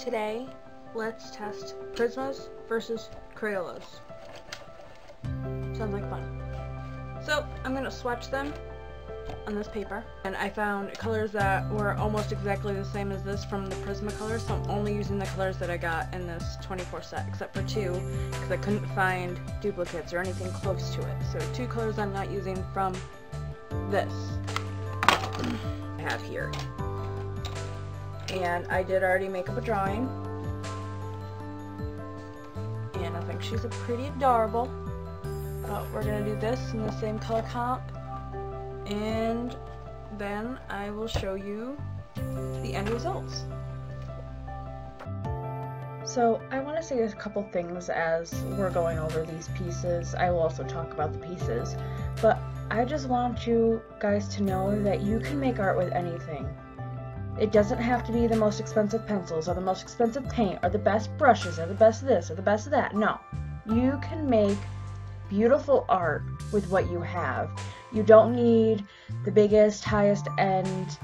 Today, let's test Prismas versus Crayolas. Sounds like fun. So, I'm going to swatch them on this paper, and I found colors that were almost exactly the same as this from the Prisma colors, so I'm only using the colors that I got in this 24 set, except for two, because I couldn't find duplicates or anything close to it. So 2 colors I'm not using from this I have here. And I did already make up a drawing, and I think she's a pretty adorable, but we're going to do this in the same color comp, and then I will show you the end results. So I want to say a couple things as we're going over these pieces. I will also talk about the pieces, but I just want you guys to know that you can make art with anything. It doesn't have to be the most expensive pencils or the most expensive paint or the best brushes or the best this or the best that. No, you can make beautiful art with what you have. You don't need the biggest, highest end,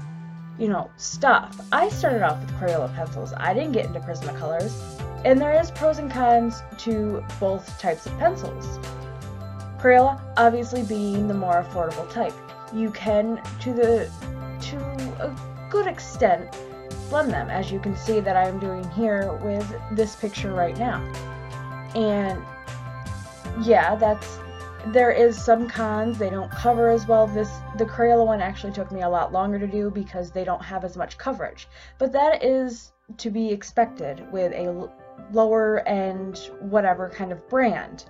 stuff. I started off with Crayola pencils. I didn't get into Prisma colors. And there is pros and cons to both types of pencils. Crayola obviously being the more affordable type. You can, to a good extent, blend them, as you can see that I'm doing here with this picture right now. And yeah, there is some cons. They don't cover as well. The Crayola one actually took me a lot longer to do because they don't have as much coverage. But that is to be expected with a lower end whatever kind of brand.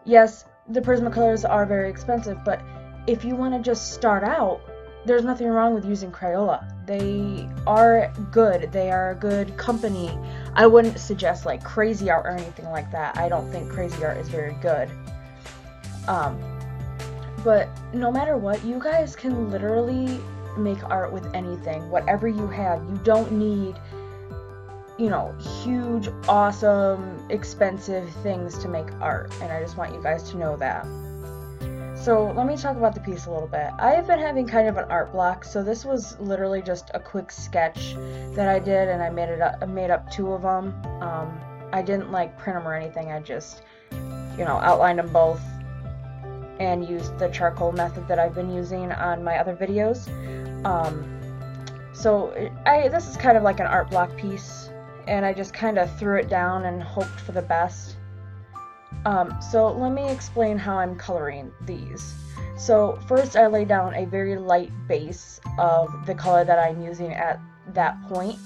Yes, the Prisma colors are very expensive, but if you want to just start out, there's nothing wrong with using Crayola. They are good. They are a good company. I wouldn't suggest like Crazy Art or anything like that. I don't think Crazy Art is very good. But no matter what, you guys can literally make art with anything, whatever you have. You don't need, huge, awesome, expensive things to make art. And I just want you guys to know that. So let me talk about the piece a little bit. I have been having kind of an art block, so this was literally just a quick sketch that I did, and I made up 2 of them. I didn't print them or anything. I just, outlined them both and used the charcoal method that I've been using on my other videos. This is kind of like an art block piece, and I just kind of threw it down and hoped for the best. So let me explain how I'm coloring these. So first I lay down a very light base of the color that I'm using at that point.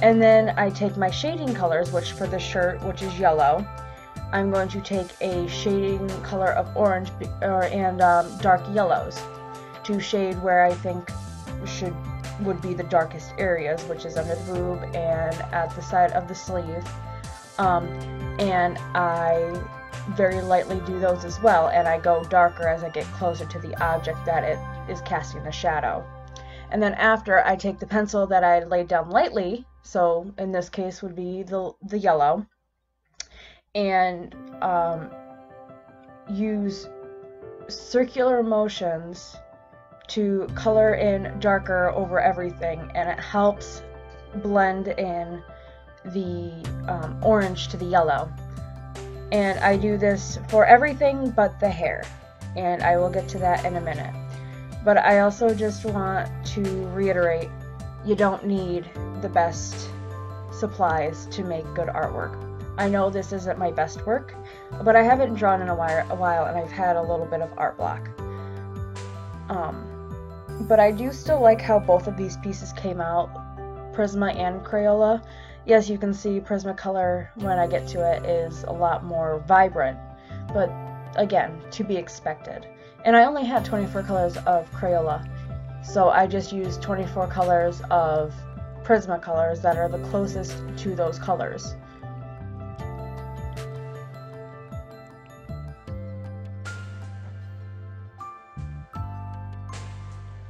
And then I take my shading colors, which for the shirt, which is yellow, I'm going to take a shading color of orange and dark yellows to shade where I think would be the darkest areas, which is under the boob and at the side of the sleeve. And I very lightly do those as well, and I go darker as I get closer to the object that it is casting the shadow. And then after, I take the pencil that I laid down lightly, so in this case would be the yellow, and use circular motions to color in darker over everything, and it helps blend in the orange to the yellow. And I do this for everything but the hair, and I will get to that in a minute. But I also just want to reiterate, you don't need the best supplies to make good artwork. I know this isn't my best work, but I haven't drawn in a while, and I've had a little bit of art block. But I do still like how both of these pieces came out, Prisma and Crayola. Yes, you can see Prisma color, when I get to it, is a lot more vibrant, but again, to be expected. And I only had 24 colors of Crayola, so I just used 24 colors of Prisma colors that are the closest to those colors.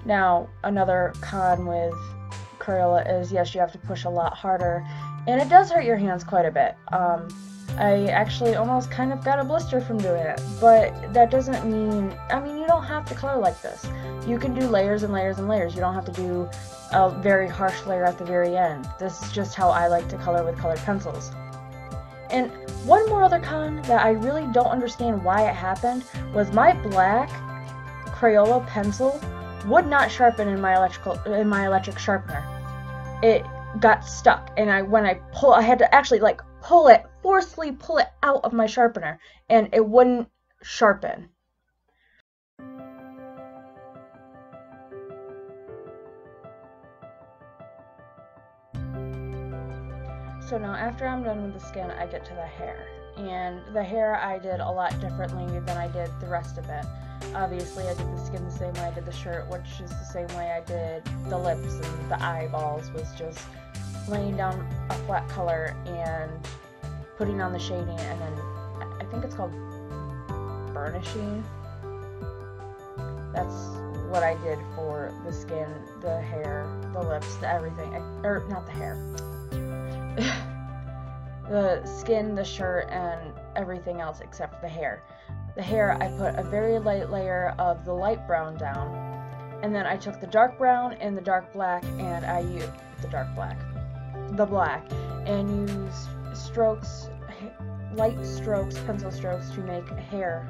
Now, another con with Crayola is, yes, you have to push a lot harder, and it does hurt your hands quite a bit. I actually almost kind of got a blister from doing it, but that doesn't mean, I mean, you don't have to color like this. You can do layers and layers and layers. You don't have to do a very harsh layer at the very end. This is just how I like to color with colored pencils. And one more other con that I really don't understand why it happened was my black Crayola pencil would not sharpen in my electric sharpener. It got stuck, and I had to actually like forcefully pull it out of my sharpener, and it wouldn't sharpen. So now after I'm done with the skin, I get to the hair. And the hair I did a lot differently than I did the rest of it. Obviously I did the skin the same way I did the shirt, which is the same way I did the lips and the eyeballs, was just laying down a flat color and putting on the shading, and then I think it's called burnishing. That's what I did for the skin, the hair, the lips, the everything. Or not the hair. The skin, the shirt, and everything else except the hair. The hair, I put a very light layer of the light brown down, and then I took the dark brown and the dark black, and I used the black, and used strokes, light strokes, pencil strokes to make hair.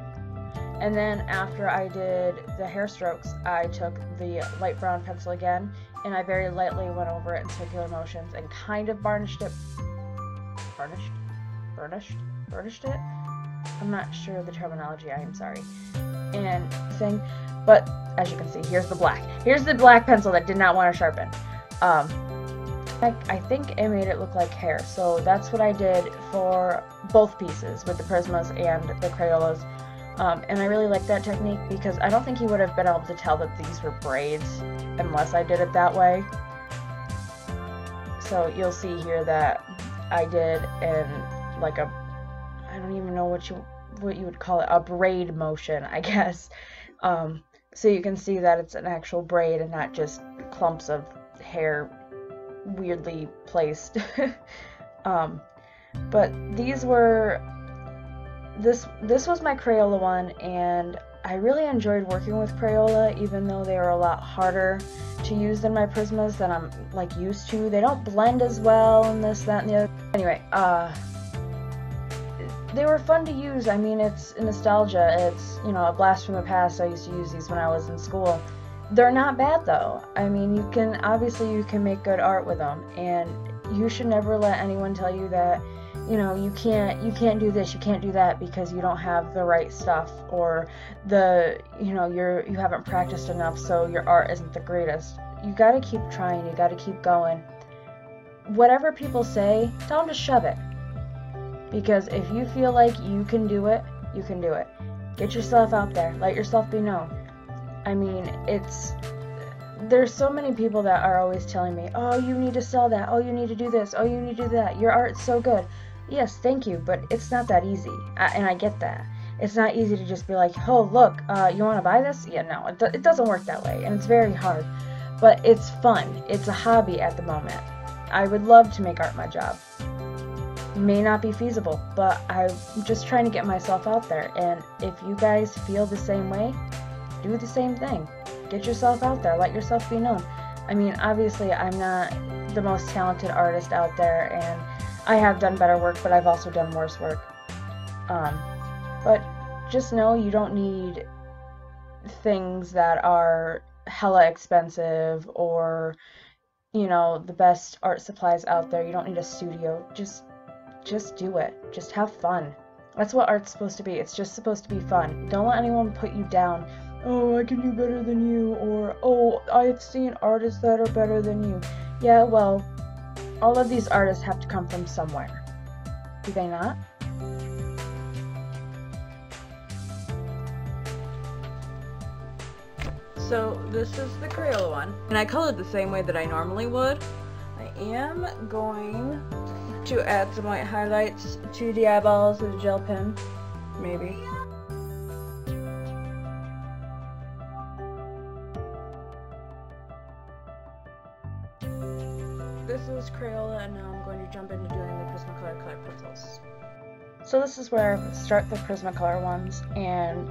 And then after I did the hair strokes, I took the light brown pencil again, and I very lightly went over it in circular motions and kind of varnished it. Burnished it? I'm not sure of the terminology, I am sorry. And thing, but as you can see, here's the black. Here's the black pencil that did not want to sharpen. I think it made it look like hair, so that's what I did for both pieces with the Prismas and the Crayolas. And I really like that technique because I don't think you would have been able to tell that these were braids unless I did it that way. So you'll see here that I did in like a, I don't even know what you would call it, a braid motion, I guess. So you can see that it's an actual braid and not just clumps of hair weirdly placed. But these were, this was my Crayola one, and I really enjoyed working with Crayola, even though they are a lot harder to use than my Prismas that I'm like used to. They don't blend as well and this, that, and the other. Anyway, they were fun to use. I mean, it's nostalgia. It's, you know, a blast from the past. I used to use these when I was in school. They're not bad though. I mean, you can make good art with them, and you should never let anyone tell you that, you know, you can't do this, you can't do that because you don't have the right stuff, or you haven't practiced enough, so your art isn't the greatest. You gotta keep trying, you gotta keep going. Whatever people say, tell them to shove it. Because if you feel like you can do it, you can do it. Get yourself out there, let yourself be known. I mean, there's so many people that are always telling me, oh, you need to sell that, oh, you need to do this, oh, you need to do that, your art's so good. Yes, thank you, but it's not that easy, and I get that. It's not easy to just be like, oh, look, you want to buy this? Yeah, no, it doesn't work that way, and it's very hard. But it's fun. It's a hobby at the moment. I would love to make art my job. May not be feasible, but I'm just trying to get myself out there, and if you guys feel the same way, do the same thing. Get yourself out there, let yourself be known. I mean, obviously, I'm not the most talented artist out there, and I have done better work, but I've also done worse work. But just know you don't need things that are hella expensive or, you know, the best art supplies out there. You don't need a studio. Just do it. Just have fun. That's what art's supposed to be. It's just supposed to be fun. Don't let anyone put you down. Oh, I can do better than you, or, oh, I've seen artists that are better than you. Yeah, well, all of these artists have to come from somewhere. Do they not? So, this is the Crayola one, and I colored the same way that I normally would. I am going to add some white highlights to the eyeballs with a gel pen, maybe. This is Crayola, and now I'm going to jump into doing the Prismacolor color pencils. So this is where I start the Prismacolor ones, and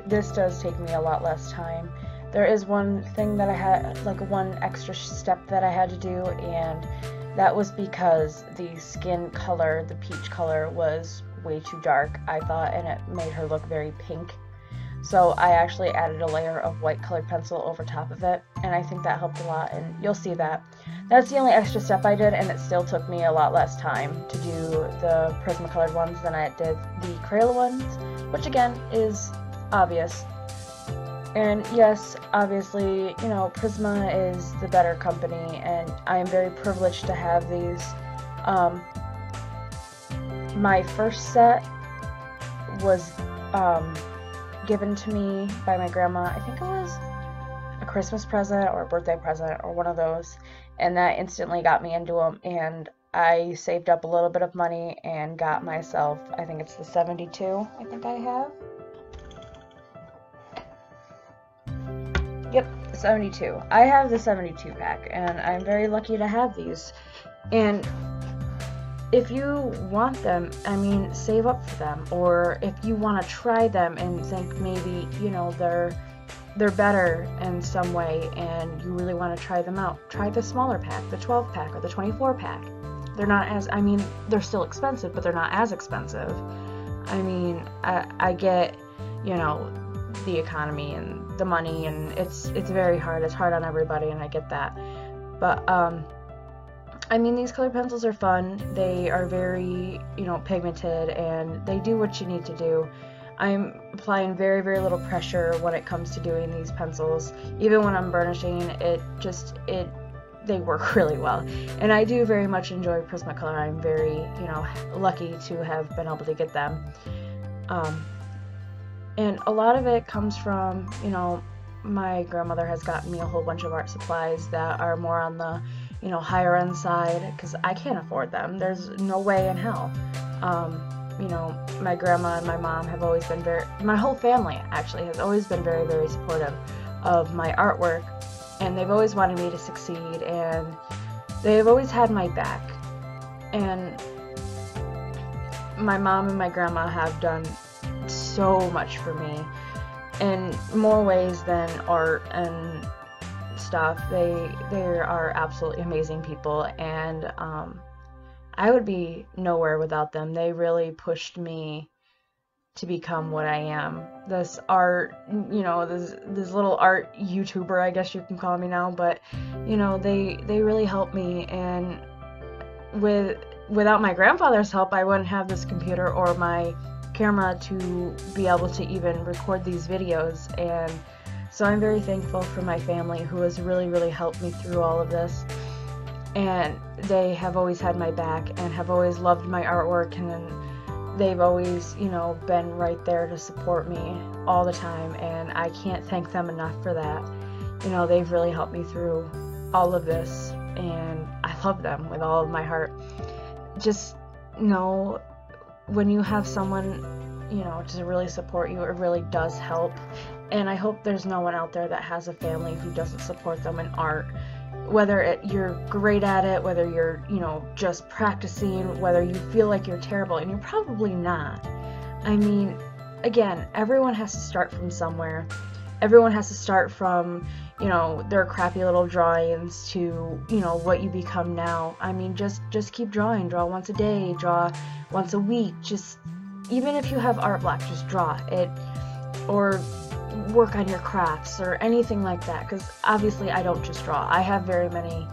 this does take me a lot less time. There is one thing that I had, like one extra step that I had to do, and that was because the skin color, the peach color, was way too dark, I thought, and it made her look very pink. So I actually added a layer of white colored pencil over top of it, and I think that helped a lot, and you'll see that. That's the only extra step I did, and it still took me a lot less time to do the Prismacolored ones than I did the Crayola ones, which again is obvious. And yes, obviously, you know, Prisma is the better company, and I am very privileged to have these. My first set was given to me by my grandma. I think it was a Christmas present or a birthday present or one of those, and that instantly got me into them, and I saved up a little bit of money and got myself, I think it's the 72 I think I have. Yep, 72. I have the 72 pack, and I'm very lucky to have these. And if you want them, I mean, save up for them. Or if you want to try them and think maybe, you know, they're better in some way and you really want to try them out, try the smaller pack, the 12 pack or the 24 pack. They're not as, I mean, they're still expensive, but they're not as expensive. I mean, I get, you know, the economy and the money, and it's very hard. It's hard on everybody, and I get that. But I mean, these colored pencils are fun. They are very, you know, pigmented, and they do what you need to do. I'm applying very, very little pressure when it comes to doing these pencils. Even when I'm burnishing, they work really well. And I do very much enjoy Prismacolor. I'm very, you know, lucky to have been able to get them. And a lot of it comes from, you know, my grandmother has gotten me a whole bunch of art supplies that are more on the, you know, higher end side, because I can't afford them. There's no way in hell. You know, my grandma and my mom have always been my whole family actually has always been very, very supportive of my artwork, and they've always wanted me to succeed, and they've always had my back. And my mom and my grandma have done so much for me in more ways than art and stuff. They are absolutely amazing people, and I would be nowhere without them. They really pushed me to become what I am. This art, you know, this little art YouTuber, I guess you can call me now, but you know, they really helped me, and without my grandfather's help, I wouldn't have this computer or my camera to be able to even record these videos. And so I'm very thankful for my family, who has really, really helped me through all of this. And they have always had my back and have always loved my artwork, and they've always, you know, been right there to support me all the time, and I can't thank them enough for that. You know, they've really helped me through all of this, and I love them with all of my heart. Just know, when you have someone, you know, to really support you, it really does help. And I hope there's no one out there that has a family who doesn't support them in art. Whether you're great at it, whether you're, you know, just practicing, whether you feel like you're terrible, and you're probably not. I mean, again, everyone has to start from somewhere. Everyone has to start from, you know, their crappy little drawings to, you know, what you become now. I mean, just keep drawing. Draw once a day, draw once a week. Just, even if you have art block, just draw it, or work on your crafts or anything like that, because obviously I don't just draw. I have very many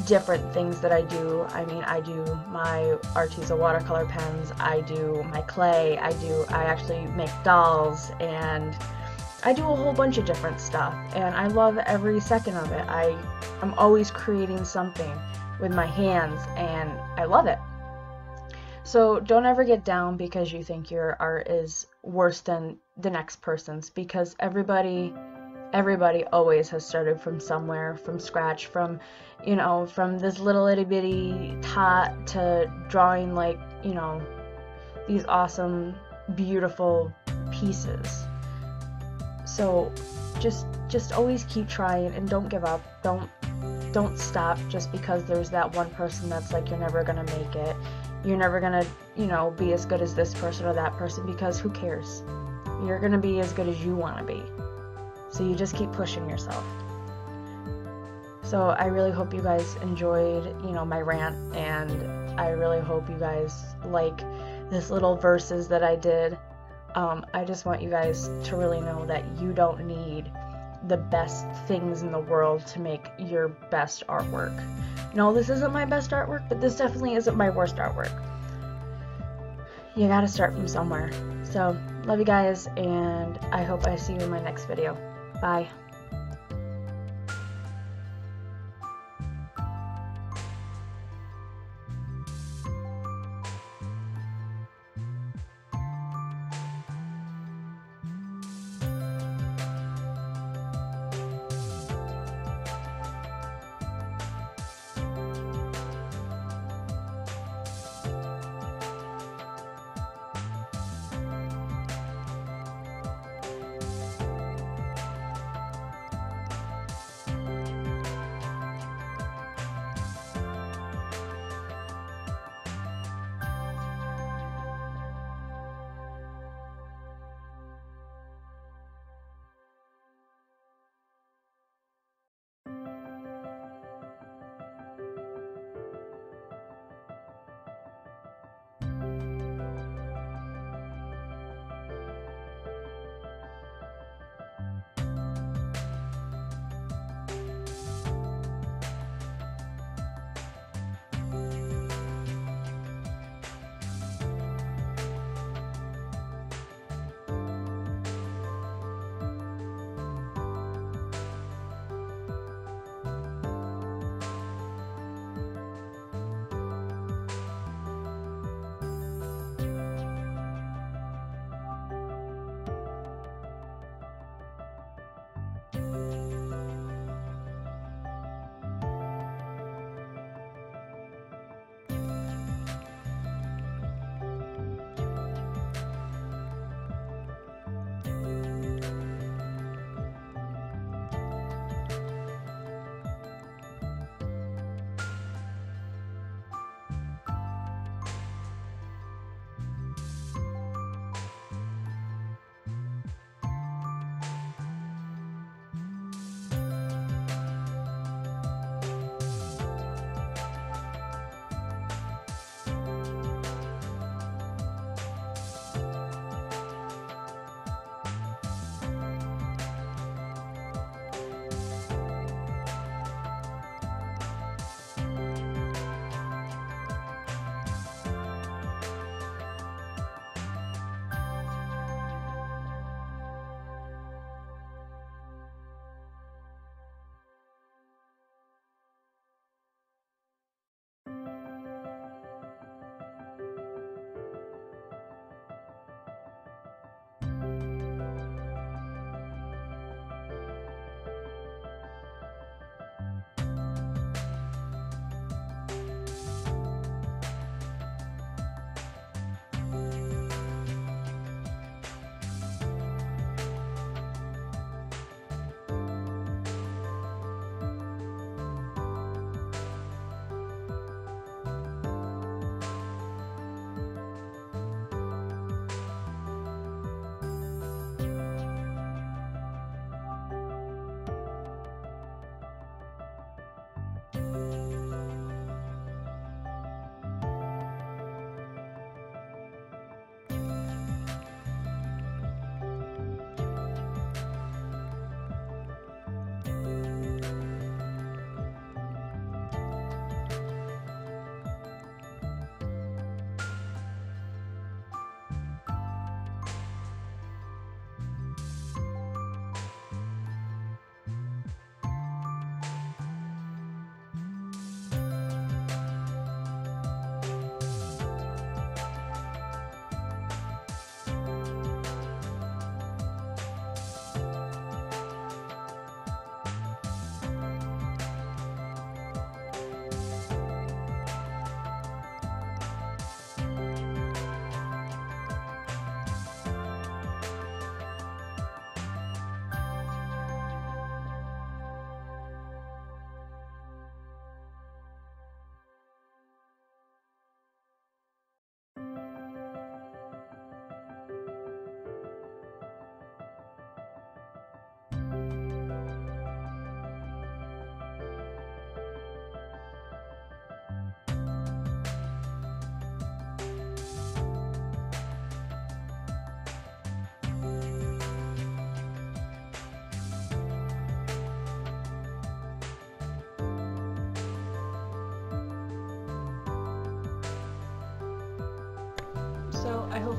different things that I do. I mean, I do my Arteza watercolor pens, I do my clay, I actually make dolls, and I do a whole bunch of different stuff, and I love every second of it. I'm always creating something with my hands, and I love it. So don't ever get down because you think your art is worse than the next person's, because everybody always has started from somewhere, from scratch, from, you know, from this little itty bitty tot to drawing, like, you know, these awesome, beautiful pieces. So just always keep trying, and don't give up. Don't stop just because there's that one person that's like, you're never gonna make it. you're never gonna, you know, be as good as this person or that person, because who cares? You're gonna be as good as you want to be. So you just keep pushing yourself. So I really hope you guys enjoyed, you know, my rant, and I really hope you guys like this little verses that I did. I just want you guys to really know that you don't need the best things in the world to make your best artwork. No, this isn't my best artwork, but this definitely isn't my worst artwork. You gotta start from somewhere. So, love you guys, and I hope I see you in my next video. Bye.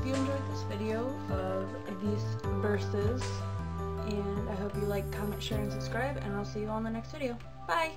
hope you enjoyed this video of these verses, and I hope you like, comment, share, and subscribe, and I'll see you on the next video. Bye!